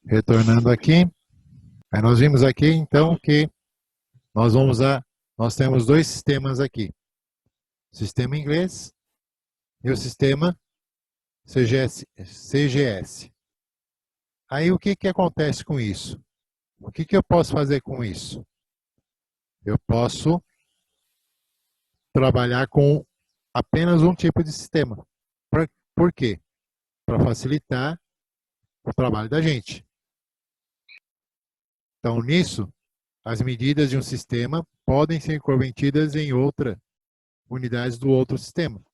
Retornando aqui, aí nós vimos aqui então que nós temos dois sistemas aqui, o sistema inglês e o sistema CGS. Aí o que acontece com isso? O que eu posso fazer com isso? Eu posso trabalhar com apenas um tipo de sistema. Por quê? Para facilitar o trabalho da gente. Então, nisso, as medidas de um sistema podem ser convertidas em outra unidades do outro sistema,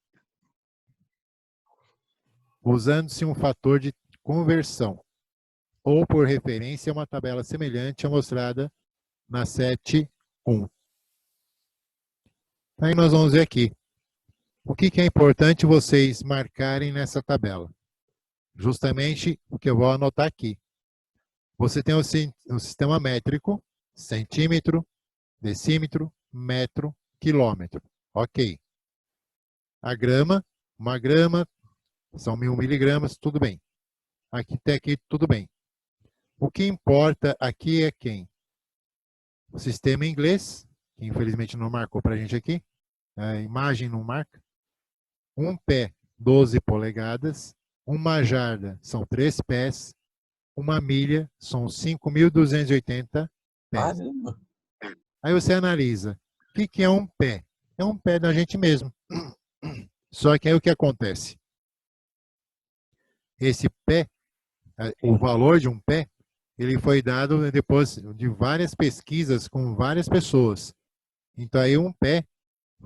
usando-se um fator de conversão, ou por referência a uma tabela semelhante à mostrada na 7.1. Aí nós vamos ver aqui. O que é importante vocês marcarem nessa tabela? Justamente o que eu vou anotar aqui. Você tem o sistema métrico, centímetro, decímetro, metro, quilômetro. Ok. A grama, uma grama, são 1000 miligramas, tudo bem. Até aqui, tudo bem. O que importa aqui é quem? O sistema inglês, que infelizmente não marcou para a gente aqui, a imagem não marca. Um pé, 12 polegadas. Uma jarda, são 3 pés. Uma milha, são 5.280 pés. Caramba. Aí você analisa, o que é um pé? É um pé da gente mesmo. Só que aí o que acontece? Esse pé, o valor de um pé, ele foi dado depois de várias pesquisas com várias pessoas. Então aí um pé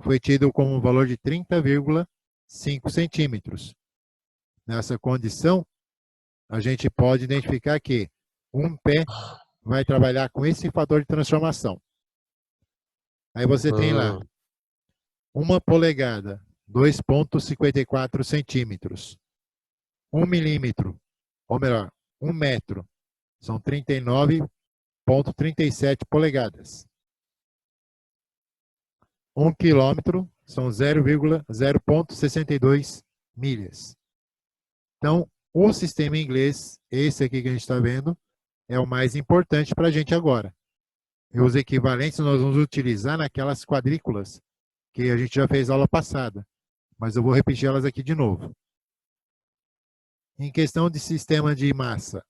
foi tido como um valor de 30,5 centímetros. Nessa condição, a gente pode identificar que um pé vai trabalhar com esse fator de transformação. Aí você tem lá, 1 polegada, 2,54 centímetros. 1 milímetro, ou melhor, 1 metro, são 39,37 polegadas. 1 quilômetro são 0,62 milhas. Então, o sistema inglês, esse aqui que a gente está vendo, é o mais importante para a gente agora. E os equivalentes nós vamos utilizar naquelas quadrículas que a gente já fez aula passada. Mas eu vou repetir elas aqui de novo. Em questão de sistema de massa,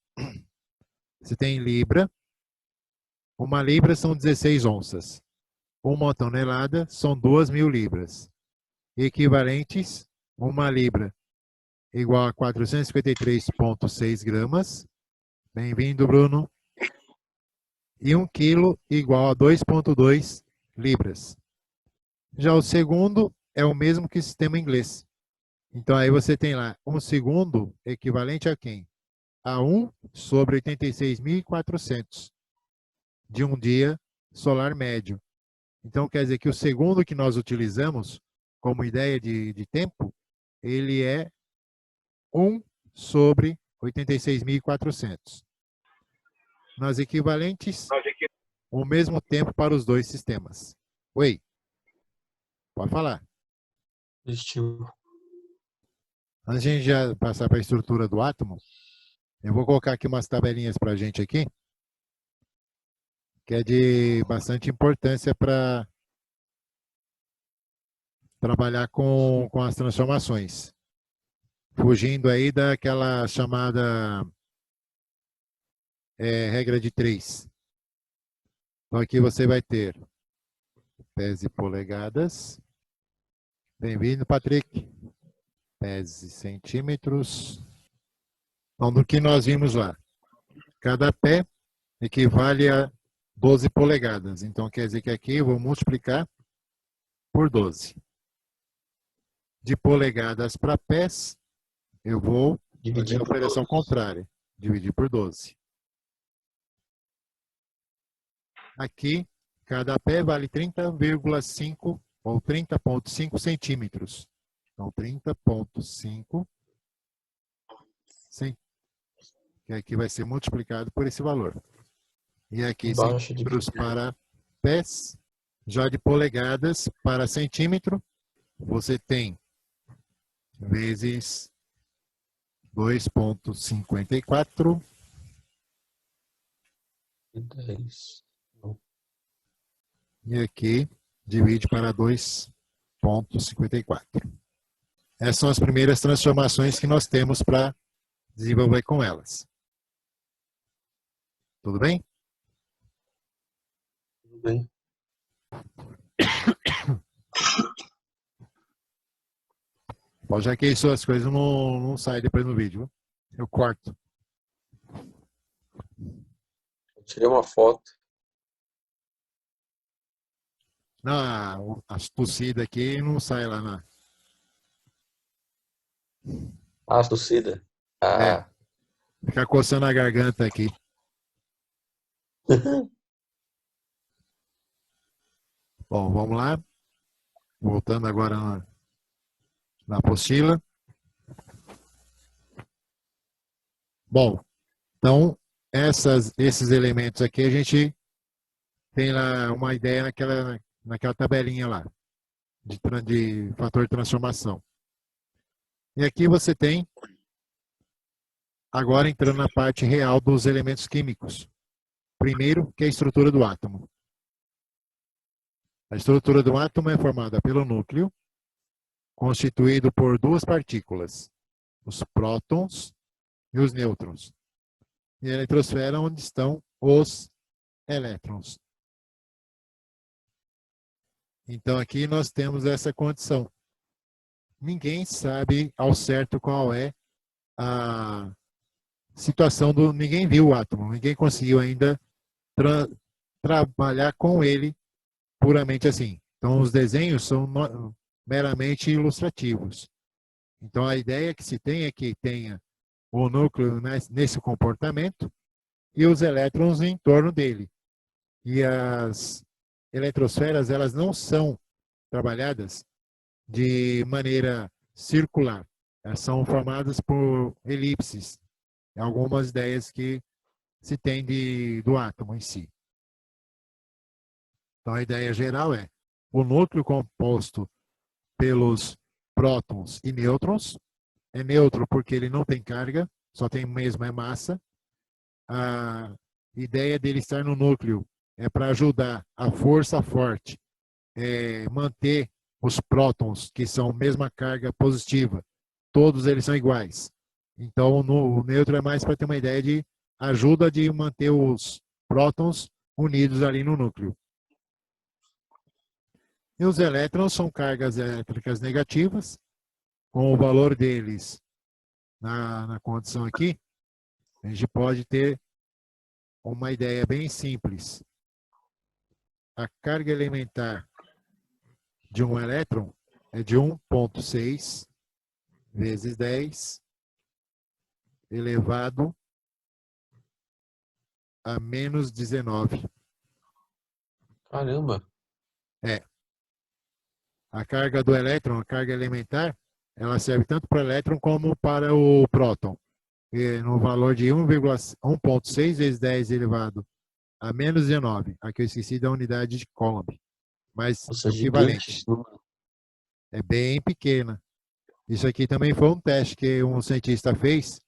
você tem libra. Uma libra são 16 onças. Uma tonelada são 2.000 libras. Equivalentes, uma libra igual a 453,6 gramas. Bem-vindo, Bruno. E 1 quilo igual a 2,2 libras. Já o segundo é o mesmo que o sistema inglês. Então aí você tem lá um segundo equivalente a quem? A 1 sobre 86.400 de um dia solar médio. Então quer dizer que o segundo que nós utilizamos como ideia de tempo, ele é 1 sobre 86.400. Nas equivalentes, o mesmo tempo para os dois sistemas. Oi, pode falar. Positivo. Antes de a gente já passar para a estrutura do átomo, eu vou colocar aqui umas tabelinhas para a gente aqui, que é de bastante importância para trabalhar com as transformações. Fugindo aí daquela chamada regra de 3. Então aqui você vai ter pés e polegadas. Bem-vindo, Patrick. Pés e centímetros. Então, do que nós vimos lá, cada pé equivale a 12 polegadas. Então, quer dizer que aqui eu vou multiplicar por 12. De polegadas para pés, eu vou fazer a operação contrária. Dividir por 12. Aqui, cada pé vale 30,5 ou 30,5 centímetros. Então, 30,5 que aqui vai ser multiplicado por esse valor. E aqui, centímetros para pés, já de polegadas para centímetro, você tem vezes 2,54 E 10. E aqui divide para 2,54. Essas são as primeiras transformações que nós temos para desenvolver com elas. Tudo bem? Tudo bem. Bom, já que isso, as coisas não saem depois no vídeo. Eu corto. Eu tirei uma foto. Não, as tossidas aqui não saem lá na. Ah, torcida. É, Ah. fica coçando a garganta aqui. Bom, vamos lá. Voltando agora na apostila. Bom, então, esses elementos aqui a gente tem lá uma ideia naquela tabelinha lá, de fator de transformação. E aqui você tem, agora entrando na parte real dos elementos químicos. Primeiro, que é a estrutura do átomo. A estrutura do átomo é formada pelo núcleo, constituído por duas partículas, os prótons e os nêutrons. E a eletrosfera, onde estão os elétrons. Então, aqui nós temos essa condição. Ninguém sabe ao certo qual é a situação do... Ninguém viu o átomo, ninguém conseguiu ainda trabalhar com ele puramente assim. Então, os desenhos são meramente ilustrativos. Então, a ideia que se tem é que tenha o núcleo nesse comportamento e os elétrons em torno dele. E as eletrosferas, elas não são trabalhadas de maneira circular. Elas são formadas por elipses. Algumas ideias que se tem do átomo em si. Então, a ideia geral é o núcleo composto pelos prótons e nêutrons. É neutro porque ele não tem carga, só tem mesmo massa. A ideia dele estar no núcleo é para ajudar a força forte, manter os prótons, que são a mesma carga positiva, todos eles são iguais. Então, o neutro é mais para ter uma ideia de ajuda de manter os prótons unidos ali no núcleo. E os elétrons são cargas elétricas negativas, com o valor deles na condição aqui, a gente pode ter uma ideia bem simples. A carga elementar de um elétron é de 1,6 vezes 10 elevado a menos 19. Caramba. A carga do elétron, a carga elementar, ela serve tanto para o elétron como para o próton. E no valor de 1,6 vezes 10 elevado a menos 19. Aqui eu esqueci da unidade de Coulomb, mas Nossa, equivalente. gigante. É bem pequena. Isso aqui também foi um teste que um cientista fez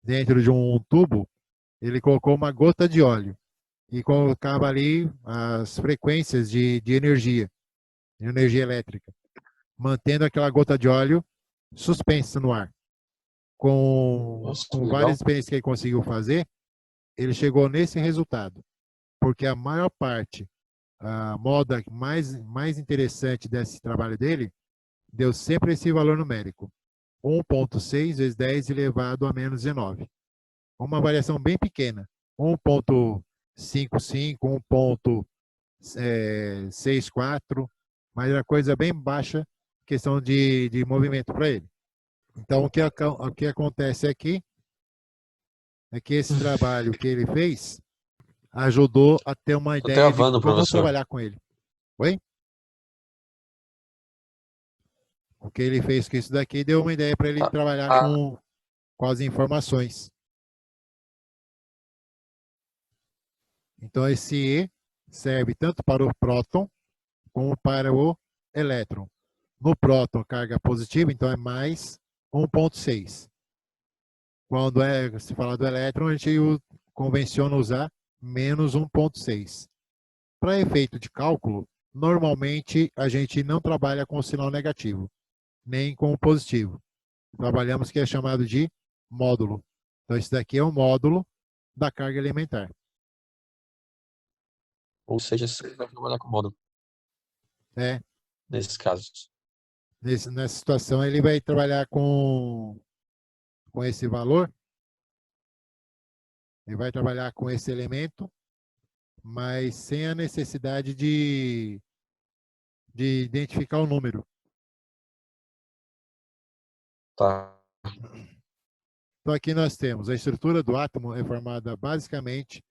dentro de um tubo. Ele colocou uma gota de óleo e colocava ali as frequências de energia elétrica, mantendo aquela gota de óleo suspensa no ar. Nossa, que Com várias legal. experiências que ele conseguiu fazer, ele chegou nesse resultado. Porque a maior parte, a moda mais interessante desse trabalho dele, deu sempre esse valor numérico. 1,6 vezes 10 elevado a menos 19. Uma variação bem pequena. 1,55, 1,64, mas era coisa bem baixa, questão de movimento para ele. Então, o que acontece aqui é que esse trabalho que ele fez ajudou a ter uma Tô ideia de travando, como professor. trabalhar com ele. Oi? O que ele fez com isso daqui deu uma ideia para ele Ah, trabalhar ah, com as informações. Então, esse E serve tanto para o próton como para o elétron. No próton, carga positiva, então é mais 1,6. Quando se fala do elétron, a gente convenciona usar menos 1,6. Para efeito de cálculo, normalmente a gente não trabalha com o sinal negativo, nem com o positivo. Trabalhamos o que é chamado de módulo. Então, esse daqui é o módulo da carga elementar. Ou seja, você vai trabalhar com módulo É, nesses casos. nessa situação, ele vai trabalhar com esse valor, ele vai trabalhar com esse elemento, mas sem a necessidade de identificar o número. Tá. Então, aqui nós temos a estrutura do átomo é formada basicamente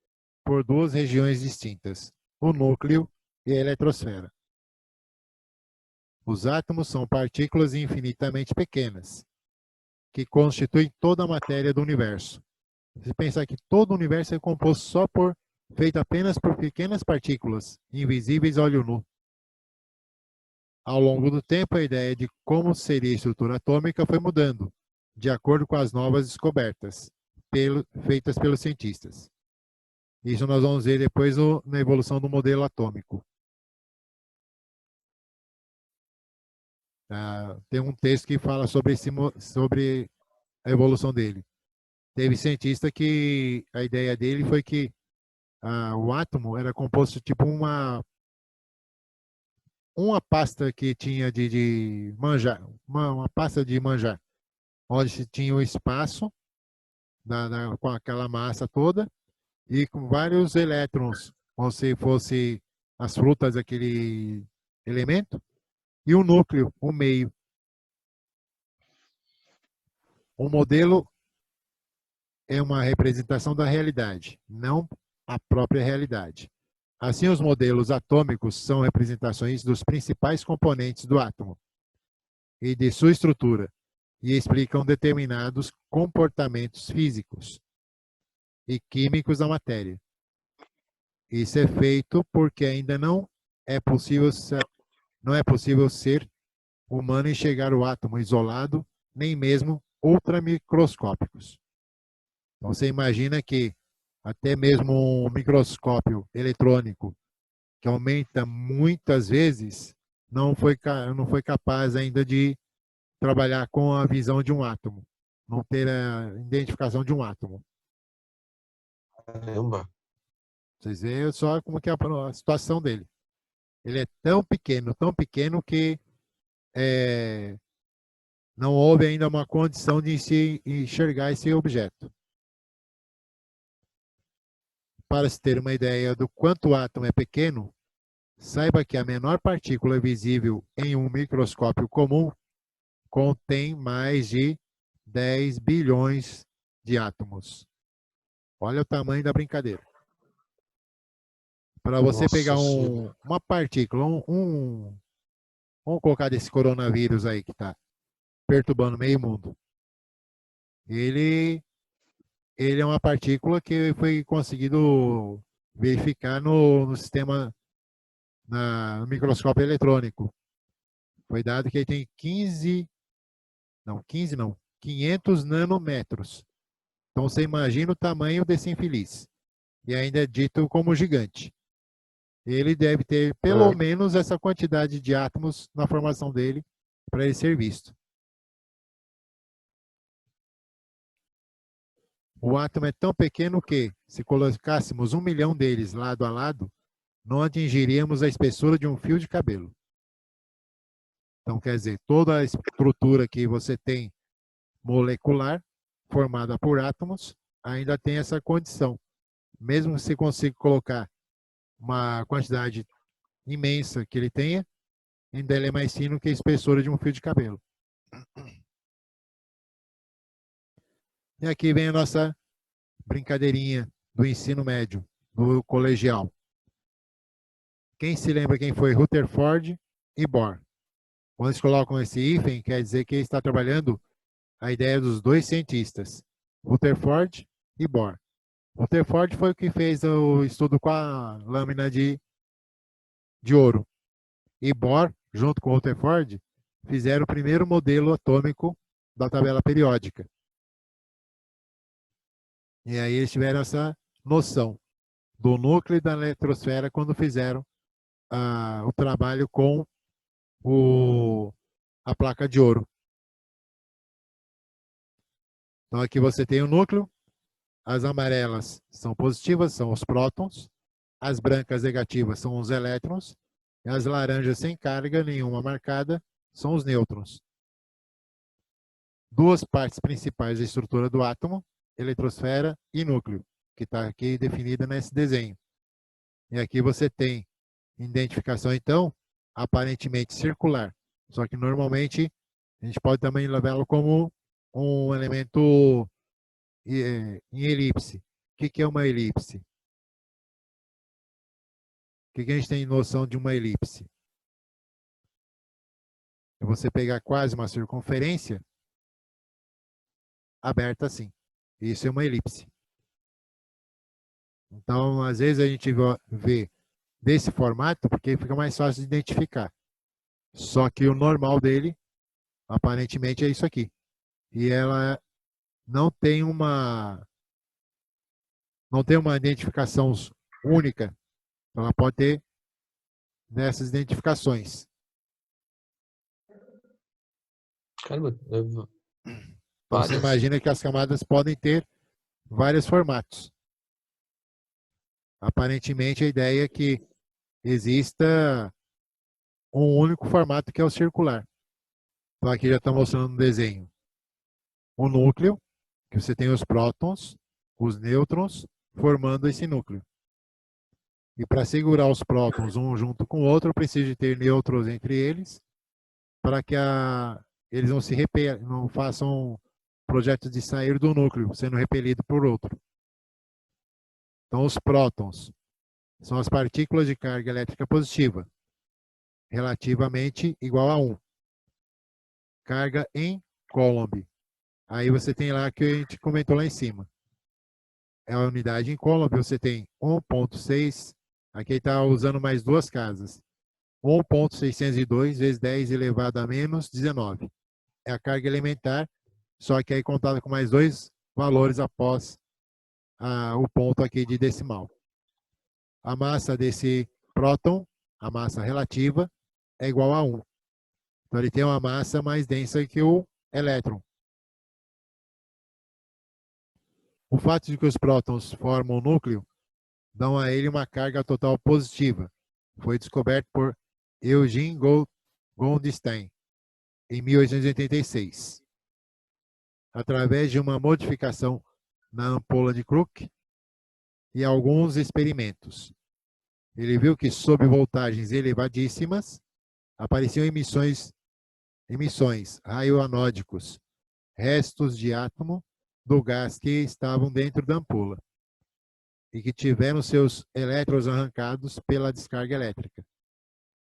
por duas regiões distintas, o núcleo e a eletrosfera. Os átomos são partículas infinitamente pequenas, que constituem toda a matéria do universo. Se pensar que todo o universo é composto feito apenas por pequenas partículas, invisíveis a olho nu. Ao longo do tempo, a ideia de como seria a estrutura atômica foi mudando, de acordo com as novas descobertas feitas pelos cientistas. Isso nós vamos ver depois na evolução do modelo atômico. Tem um texto que fala sobre a evolução dele. Teve cientista que a ideia dele foi que o átomo era composto tipo uma pasta que tinha de manjar, uma pasta de manjar, onde se tinha o espaço com aquela massa toda e com vários elétrons, como se fosse as frutas daquele elemento, e o núcleo, o meio. O modelo é uma representação da realidade, não a própria realidade. Assim, os modelos atômicos são representações dos principais componentes do átomo e de sua estrutura, e explicam determinados comportamentos físicos e químicos da matéria. Isso é feito porque ainda não é possível ser humano enxergar o átomo isolado, nem mesmo ultramicroscópicos. Então, você imagina que até mesmo um microscópio eletrônico, que aumenta muitas vezes, não foi capaz ainda de trabalhar com a visão de um átomo, não ter a identificação de um átomo. Caramba. Vocês veem só como que é a situação dele. Ele é tão pequeno que não houve ainda uma condição de se enxergar esse objeto. Para se ter uma ideia do quanto o átomo é pequeno, saiba que a menor partícula visível em um microscópio comum contém mais de 10 bilhões de átomos. Olha o tamanho da brincadeira. Para você pegar Nossa Senhora. uma partícula, vamos colocar desse coronavírus aí que está perturbando meio mundo. Ele é uma partícula que foi conseguido verificar no sistema, no microscópio eletrônico. Foi dado que ele tem 500 nanômetros. Então você imagina o tamanho desse infeliz. E ainda é dito como gigante. Ele deve ter pelo menos essa quantidade de átomos na formação dele para ele ser visto. O átomo é tão pequeno que, se colocássemos 1 milhão deles lado a lado, não atingiríamos a espessura de um fio de cabelo. Então, quer dizer, toda a estrutura que você tem molecular, formada por átomos, ainda tem essa condição. Mesmo que você consiga colocar uma quantidade imensa que ele tenha, ainda ele é mais fino que a espessura de um fio de cabelo. E aqui vem a nossa brincadeirinha do ensino médio, do colegial. Quem se lembra quem foi Rutherford e Bohr? Quando eles colocam esse hífen, quer dizer que está trabalhando a ideia dos dois cientistas, Rutherford e Bohr. Rutherford foi o que fez o estudo com a lâmina de ouro. E Bohr, junto com Rutherford, fizeram o primeiro modelo atômico da tabela periódica. E aí eles tiveram essa noção. do núcleo e da eletrosfera quando fizeram o trabalho com a placa de ouro. Então aqui você tem o núcleo, as amarelas são positivas, são os prótons, as brancas negativas são os elétrons, e as laranjas sem carga nenhuma marcada são os nêutrons. Duas partes principais da estrutura do átomo, eletrosfera e núcleo, que está aqui definida nesse desenho. E aqui você tem identificação, então, aparentemente circular. Só que normalmente a gente pode também levá-lo como um elemento em elipse. O que é uma elipse? O que a gente tem noção de uma elipse? É você pegar quase uma circunferência aberta assim. Isso é uma elipse. Então, às vezes a gente vê desse formato porque fica mais fácil de identificar. Só que o normal dele, aparentemente, é isso aqui. E ela não tem uma identificação única. Ela pode ter nessas identificações. Caramba, Então, você várias. imagina que as camadas podem ter vários formatos. Aparentemente, a ideia é que exista um único formato que é o circular. Então, aqui já está mostrando no desenho o núcleo, que você tem os prótons, os nêutrons, formando esse núcleo. E para segurar os prótons um junto com o outro, eu preciso de ter nêutrons entre eles, para que eles não se não façam projeto de sair do núcleo, sendo repelido por outro. Então, os prótons são as partículas de carga elétrica positiva, relativamente igual a 1. Carga em Coulomb. Aí você tem lá que a gente comentou lá em cima. É a unidade em Coulomb, você tem 1,6. Aqui está usando mais duas casas. 1,602 vezes 10 elevado a menos 19. É a carga elementar, só que aí contada com mais dois valores após o ponto aqui de decimal. A massa desse próton, a massa relativa, é igual a 1. Então ele tem uma massa mais densa que o elétron. O fato de que os prótons formam o núcleo dão a ele uma carga total positiva. Foi descoberto por Eugene Goldstein em 1886, através de uma modificação na ampola de Crookes e alguns experimentos. Ele viu que sob voltagens elevadíssimas apareciam emissões radioanódicos, restos de átomo do gás que estavam dentro da ampola e que tiveram seus elétrons arrancados pela descarga elétrica.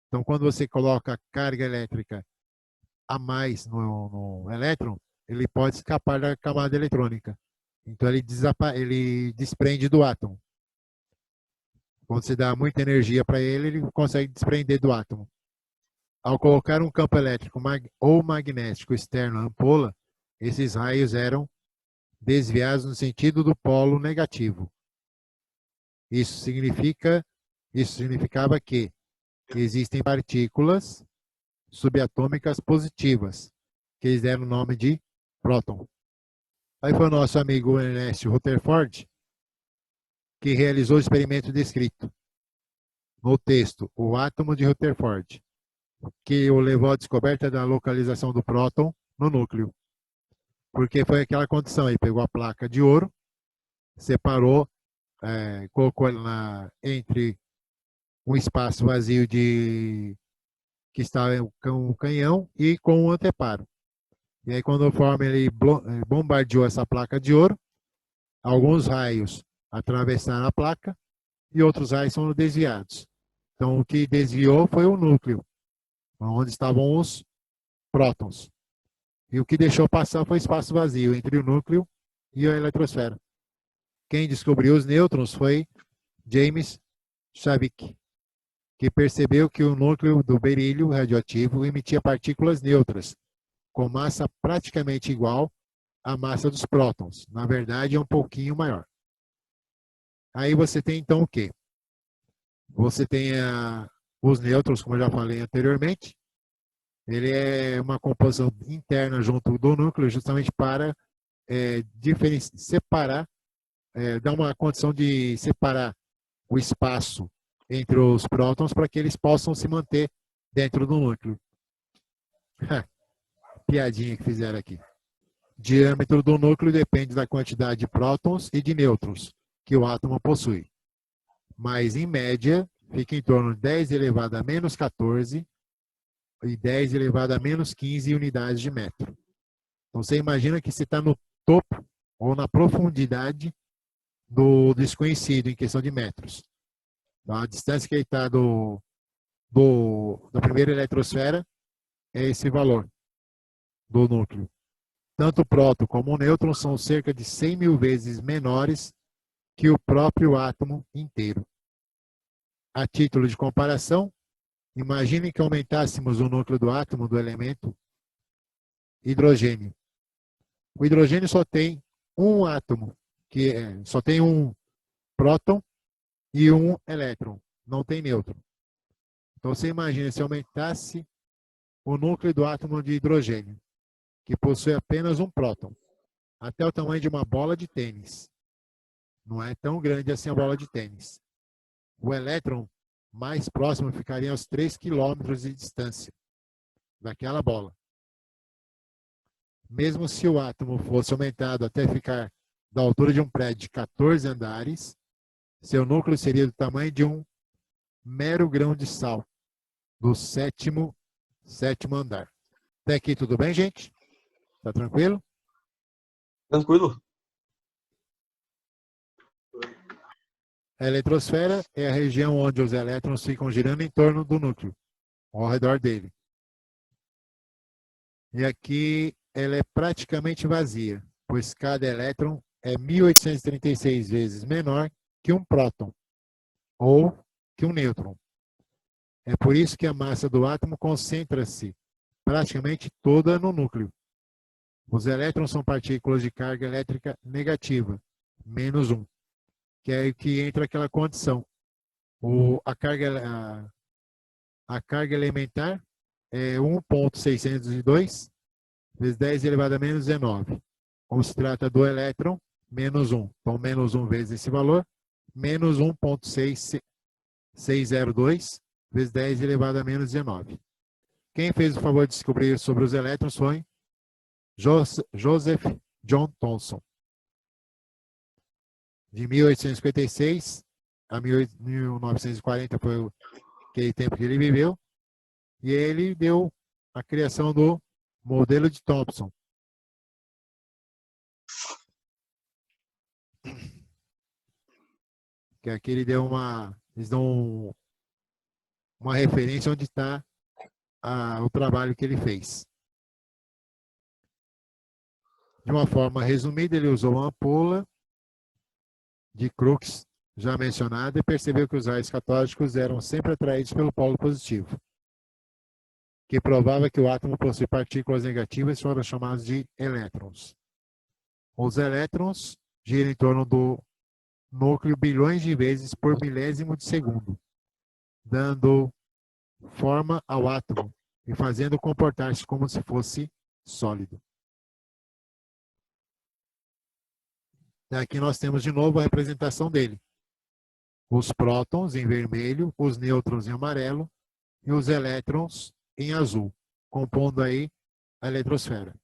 Então, quando você coloca carga elétrica a mais no elétron, ele pode escapar da camada eletrônica. Então, ele desprende do átomo. Quando você dá muita energia para ele, ele consegue desprender do átomo. Ao colocar um campo elétrico ou magnético externo à ampola, esses raios eram desviados no sentido do polo negativo. Isso significava que existem partículas subatômicas positivas, que eles deram o nome de próton. Aí foi o nosso amigo Ernest Rutherford que realizou o experimento descrito no texto O Átomo de Rutherford, que o levou à descoberta da localização do próton no núcleo. Porque foi aquela condição, ele pegou a placa de ouro, separou, colocou ela entre um espaço vazio que estava com o canhão e com o anteparo. E aí, conforme ele bombardeou essa placa de ouro, alguns raios atravessaram a placa e outros raios foram desviados. Então, o que desviou foi o núcleo, onde estavam os prótons. E o que deixou passar foi o espaço vazio entre o núcleo e a eletrosfera. Quem descobriu os nêutrons foi James Chadwick, que percebeu que o núcleo do berílio radioativo emitia partículas neutras, com massa praticamente igual à massa dos prótons. Na verdade, é um pouquinho maior. Aí você tem então o quê? Você tem os nêutrons, como eu já falei anteriormente. Ele é uma composição interna junto do núcleo, justamente para separar, dar uma condição de separar o espaço entre os prótons para que eles possam se manter dentro do núcleo. Piadinha que fizeram aqui. Diâmetro do núcleo depende da quantidade de prótons e de nêutrons que o átomo possui. Mas, em média, fica em torno de 10 elevado a menos 14 e 10 elevado a menos 15 unidades de metro. Então, você imagina que você está no topo ou na profundidade do desconhecido em questão de metros. Então, a distância que ele está da primeira eletrosfera é esse valor do núcleo. Tanto o próton como o nêutron são cerca de 100 mil vezes menores que o próprio átomo inteiro. A título de comparação, imagine que aumentássemos o núcleo do átomo do elemento hidrogênio. O hidrogênio só tem um átomo, só tem um próton e um elétron, não tem nêutron. Então você imagina se aumentasse o núcleo do átomo de hidrogênio, que possui apenas um próton, até o tamanho de uma bola de tênis. Não é tão grande assim a bola de tênis. O elétron mais próximo ficaria aos 3 quilômetros de distância daquela bola. Mesmo se o átomo fosse aumentado até ficar da altura de um prédio de 14 andares, seu núcleo seria do tamanho de um mero grão de sal, do sétimo andar. Até aqui tudo bem, gente? Tá tranquilo? Tranquilo. A eletrosfera é a região onde os elétrons ficam girando em torno do núcleo, ao redor dele. E aqui ela é praticamente vazia, pois cada elétron é 1836 vezes menor que um próton, ou que um nêutron. É por isso que a massa do átomo concentra-se praticamente toda no núcleo. Os elétrons são partículas de carga elétrica negativa, menos 1, que é que entra aquela condição. A carga elementar é 1,602 vezes 10 elevado a menos 19. Ou se trata do elétron, menos 1. Então, menos 1 vezes esse valor, menos 1,602 vezes 10 elevado a menos 19. Quem fez o favor de descobrir sobre os elétrons foi Joseph John Thomson. De 1856 a 1940 foi aquele tempo que ele viveu, e ele deu a criação do modelo de Thomson. Que aqui eles dão uma referência onde está o trabalho que ele fez. De uma forma resumida, ele usou uma ampola de Crookes, já mencionada, e percebeu que os raios catódicos eram sempre atraídos pelo polo positivo, que provava que o átomo possui partículas negativas e foram chamados de elétrons. Os elétrons giram em torno do núcleo bilhões de vezes por milésimo de segundo, dando forma ao átomo e fazendo comportar-se como se fosse sólido. Aqui nós temos de novo a representação dele. Os prótons em vermelho, os nêutrons em amarelo e os elétrons em azul, compondo aí a eletrosfera.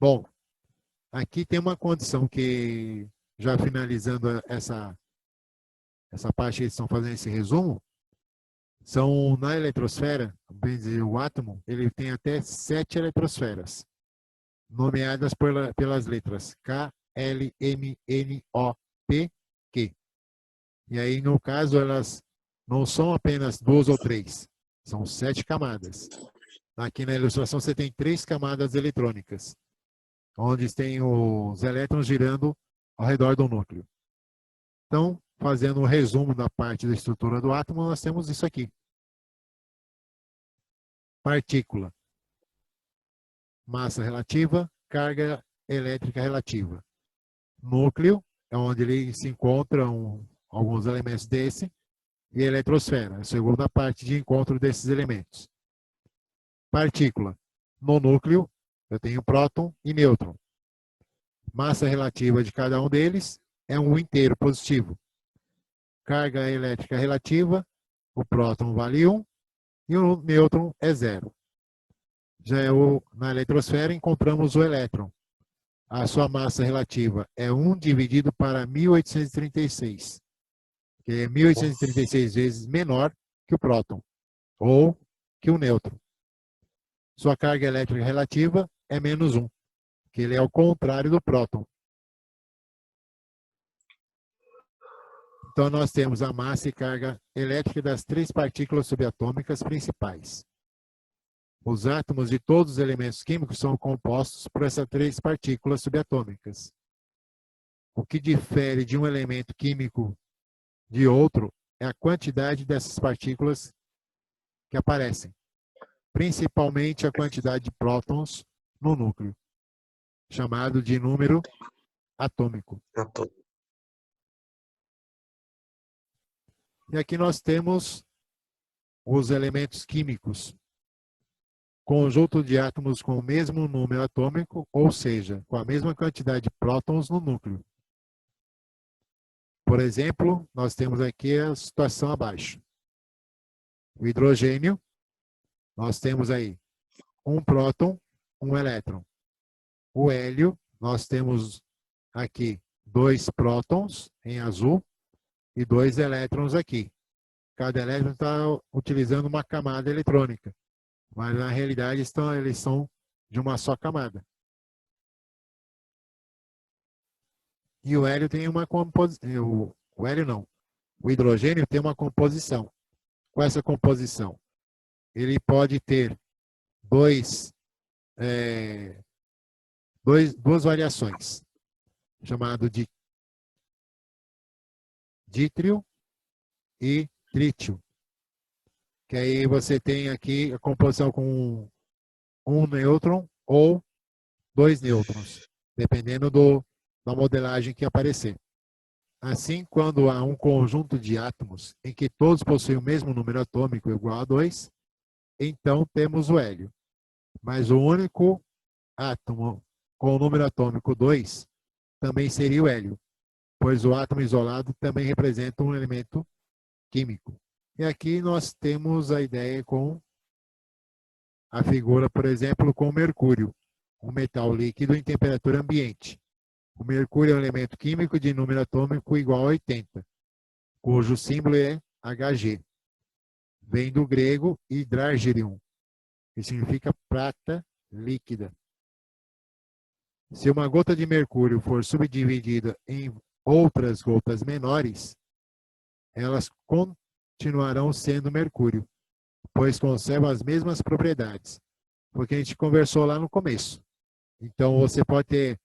Bom, aqui tem uma condição que, já finalizando essa parte que eles estão fazendo esse resumo, na eletrosfera, bem dizer, o átomo, ele tem até 7 eletrosferas, nomeadas pelas letras K, L, M, N, O, P, Q. E aí, no caso, elas não são apenas 2 ou 3, são 7 camadas. Aqui na ilustração você tem 3 camadas eletrônicas, onde tem os elétrons girando ao redor do núcleo. Então, fazendo um resumo da parte da estrutura do átomo, nós temos isso aqui. Partícula. Massa relativa, carga elétrica relativa. Núcleo é onde ele se encontram alguns elementos desse, e a eletrosfera, a segunda parte de encontro desses elementos. Partícula. No núcleo, eu tenho próton e nêutron. Massa relativa de cada um deles é um inteiro positivo. Carga elétrica relativa, o próton vale 1 e o nêutron é 0. Já na eletrosfera encontramos o elétron. A sua massa relativa é 1 dividido para 1836, que é 1836 vezes menor que o próton, ou que o nêutron. Sua carga elétrica relativa é menos 1, que ele é o contrário do próton. Então, nós temos a massa e carga elétrica das 3 partículas subatômicas principais. Os átomos de todos os elementos químicos são compostos por essas 3 partículas subatômicas. O que difere de um elemento químico de outro é a quantidade dessas partículas que aparecem, principalmente a quantidade de prótons no núcleo, chamado de número atômico. E aqui nós temos os elementos químicos. Conjunto de átomos com o mesmo número atômico, ou seja, com a mesma quantidade de prótons no núcleo. Por exemplo, nós temos aqui a situação abaixo. O hidrogênio, nós temos aí um próton, um elétron. O hélio, nós temos aqui 2 prótons em azul e 2 elétrons aqui. Cada elétron está utilizando uma camada eletrônica, mas na realidade eles são de uma só camada. E o hélio tem uma composição. O hélio não. O hidrogênio tem uma composição. Com essa composição, ele pode ter duas variações, chamado de dítrio e trítio. Que aí você tem aqui a composição com um nêutron ou 2 nêutrons, dependendo da modelagem que aparecer. Assim, quando há um conjunto de átomos em que todos possuem o mesmo número atômico igual a 2, então temos o hélio. Mas o único átomo com o número atômico 2 também seria o hélio, pois o átomo isolado também representa um elemento químico. E aqui nós temos a ideia com a figura, por exemplo, com o mercúrio, um metal líquido em temperatura ambiente. O mercúrio é um elemento químico de número atômico igual a 80, cujo símbolo é Hg. Vem do grego hydrargyrium, que significa prata líquida. Se uma gota de mercúrio for subdividida em outras gotas menores, elas continuarão sendo mercúrio, pois conservam as mesmas propriedades, porque a gente conversou lá no começo. Então, você pode ter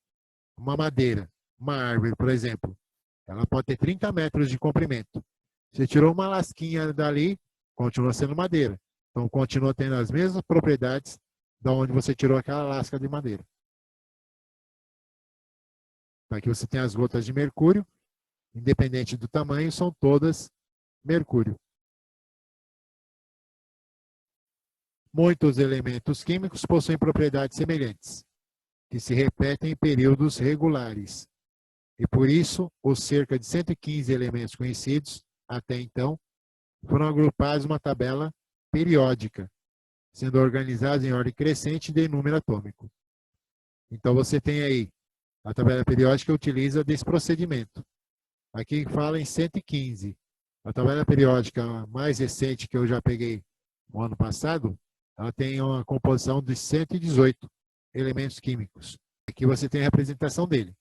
uma madeira, uma árvore, por exemplo, ela pode ter 30 metros de comprimento. Você tirou uma lasquinha dali, continua sendo madeira. Então, continua tendo as mesmas propriedades de onde você tirou aquela lasca de madeira. Aqui você tem as gotas de mercúrio, independente do tamanho, são todas mercúrio. Muitos elementos químicos possuem propriedades semelhantes, que se repetem em períodos regulares. E por isso, os cerca de 115 elementos conhecidos, até então, foram agrupados em uma tabela periódica, sendo organizados em ordem crescente de número atômico. Então, você tem aí, a tabela periódica utiliza desse procedimento. Aqui fala em 115. A tabela periódica mais recente que eu já peguei no ano passado, ela tem uma composição de 118 elementos químicos. Aqui você tem a representação dele.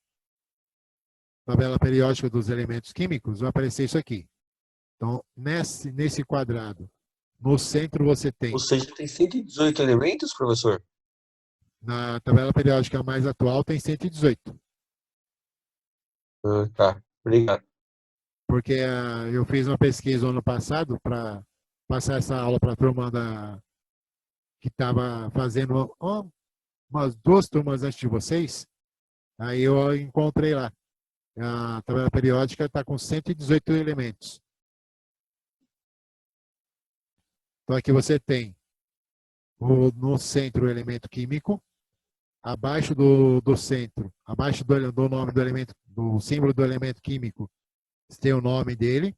Tabela periódica dos elementos químicos, vai aparecer isso aqui. Então, nesse quadrado, no centro você tem... Ou seja, tem 118 elementos, professor? Na tabela periódica mais atual tem 118. Tá, obrigado. Porque eu fiz uma pesquisa ano passado para passar essa aula para a turma que estava fazendo umas 2 turmas antes de vocês. Aí eu encontrei lá. A tabela periódica está com 118 elementos. Então aqui você tem no centro o elemento químico, abaixo do centro, abaixo do nome do elemento, do símbolo do elemento químico, você tem o nome dele.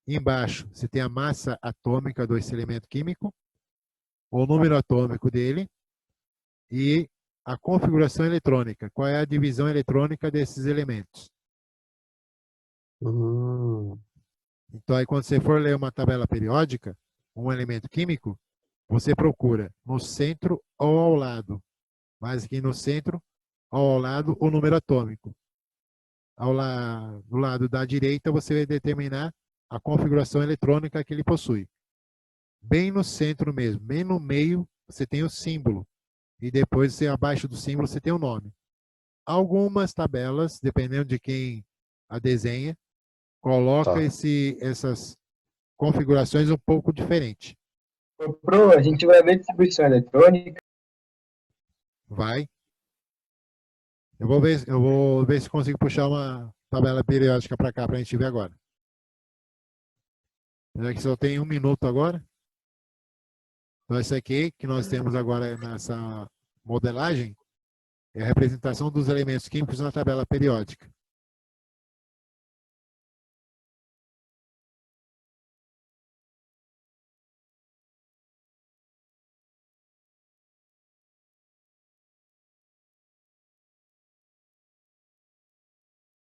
Embaixo você tem a massa atômica desse elemento químico, o número atômico dele e a configuração eletrônica. Qual é a divisão eletrônica desses elementos? Então, aí, quando você for ler uma tabela periódica, um elemento químico, você procura no centro ou ao lado. Mas aqui no centro ou ao lado o número atômico. Do lado da direita, você vai determinar a configuração eletrônica que ele possui. Bem no centro mesmo, bem no meio, você tem o símbolo. E depois, abaixo do símbolo, você tem o nome. Algumas tabelas, dependendo de quem a desenha, coloca essas configurações um pouco diferentes. Pro, a gente vai ver distribuição eletrônica. Vai. Eu vou ver se consigo puxar uma tabela periódica para cá, para a gente ver agora. Já que só tem 1 minuto agora. Então, esse aqui que nós temos agora nessa modelagem é a representação dos elementos químicos na tabela periódica.